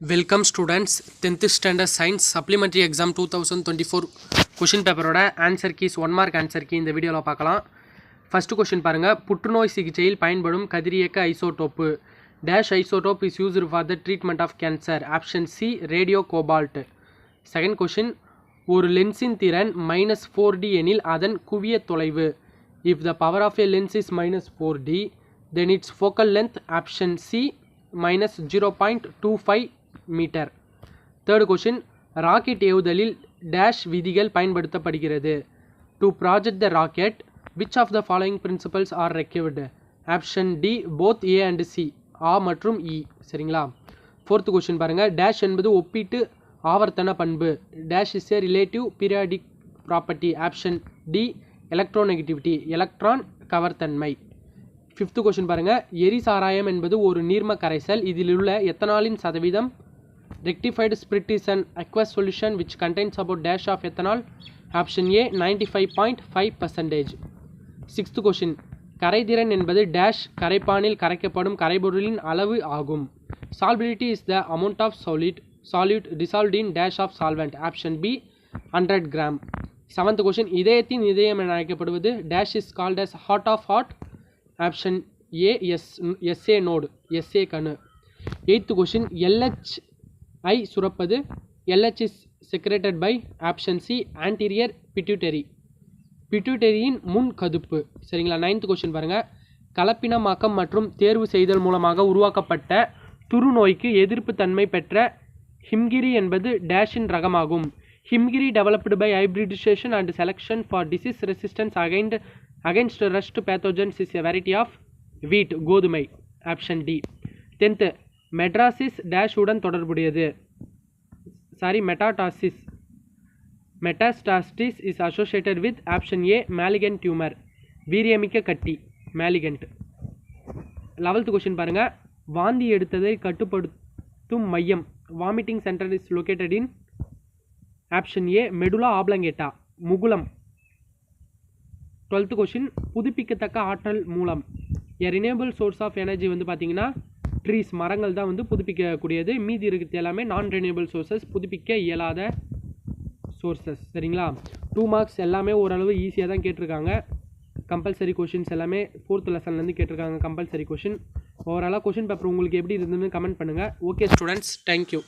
Welcome students, 10th standard science supplementary exam 2024 question paper ஓட answer keys 1 mark answer key இந்த வீடியோல பார்க்கலாம். First question பாருங்க, புற்றுநோய் சிகிச்சையில் பயன்படும் கதிரியக்க isotope dash isotope is used for the treatment of cancer. Option C radio cobalt. Second question, ஒரு லென்ஸின் திறன் -4D எனில் அதன் குவிய தொலைவு. If the power of a lens is -4D, then its focal length option C -0.25 மீட்டர். Third question, rocket ஏவுதலில் dash விதிகள் பயன்படுத்தப்படுகிறது. To project the rocket which of the following principles are required. Option D both A and C, ஆ மற்றும் இ. சரிங்களா. Fourth question பாருங்கள், dash என்பது ஒப்பீட்டு ஆவர்த்தன பண்பு. Dash is a relative periodic property. Option D electronegativity, electron கவர்த்தன்மை. ஃபிஃப்த் கொஷின் பாருங்கள், எரிசாராயம் என்பது ஒரு நீர்ம கரைசல். இதில் உள்ள எத்தனாலின் சதவீதம். Rectified spirit is an aqueous solution which contains about dash of ethanol. Option A 95.5%. Sixth question, கரைதிறன் என்பது dash கரைப்பானில் கரைக்கப்படும் கரைபொருளின் அளவு ஆகும். Solubility is the amount of solute dissolved in dash of solvent. Option B 100 gram. Seventh question, இதயத்தின் இதயம் என அழைக்கப்படுவது dash is called as heart of heart. Option A SA node, SA கணு. Eighth question, LH சுரப்பது. LH is secreted by option C anterior pituitary, பிட்யூட்டரியின் முன் கதுப்பு. சரிங்களா. Ninth question பாருங்க, கலப்பினமாக்கம் மற்றும் தேர்வு செய்தல் மூலமாக உருவாக்கப்பட்ட துருநோய்க்கு எதிர்ப்பு தன்மை பெற்ற ஹிம்கிரி என்பது டேஷின் ரகமாகும். Himgiri developed by hybridization and selection for disease resistance against rust pathogens is a variety of wheat, கோதுமை. Option D. Tenth, metastasis dash உடன் தொடர்புடையது. Metastasis is associated with. Option A malignant tumour, வீரியமிக்க கட்டி, மேலிகன்ட். 11th கொஸ்டின் பாருங்க, வாந்தி எடுத்ததை கட்டுப்படுத்தும் மையம். Vomiting centre is located in. Option A medulla oblongata, முகுலம். 12th கொஸ்டின், புதுப்பிக்கத்தக்க ஆற்றல் மூலம். A renewable source of energy வந்து பார்த்தீங்கன்னா ட்ரீஸ், மரங்கள் தான் வந்து புதுப்பிக்கக்கூடியது. மீதி இருக்கிறது எல்லாமே நான் ரினியூவபிள் சோர்சஸ், புதுப்பிக்க இயலாத சோர்சஸ். சரிங்களா. 2 மார்க்ஸ் எல்லாமே ஓரளவு ஈஸியாக தான் கேட்டிருக்காங்க. கம்பல்சரி கொஷின்ஸ் எல்லாமே 4th லெசன்லேருந்து கேட்டிருக்காங்க கம்பல்சரி கொஷின். ஓவராலாக கொஷின் பேப்பர் உங்களுக்கு எப்படி இருந்ததுன்னு கமெண்ட் பண்ணுங்கள். Okay students, thank you.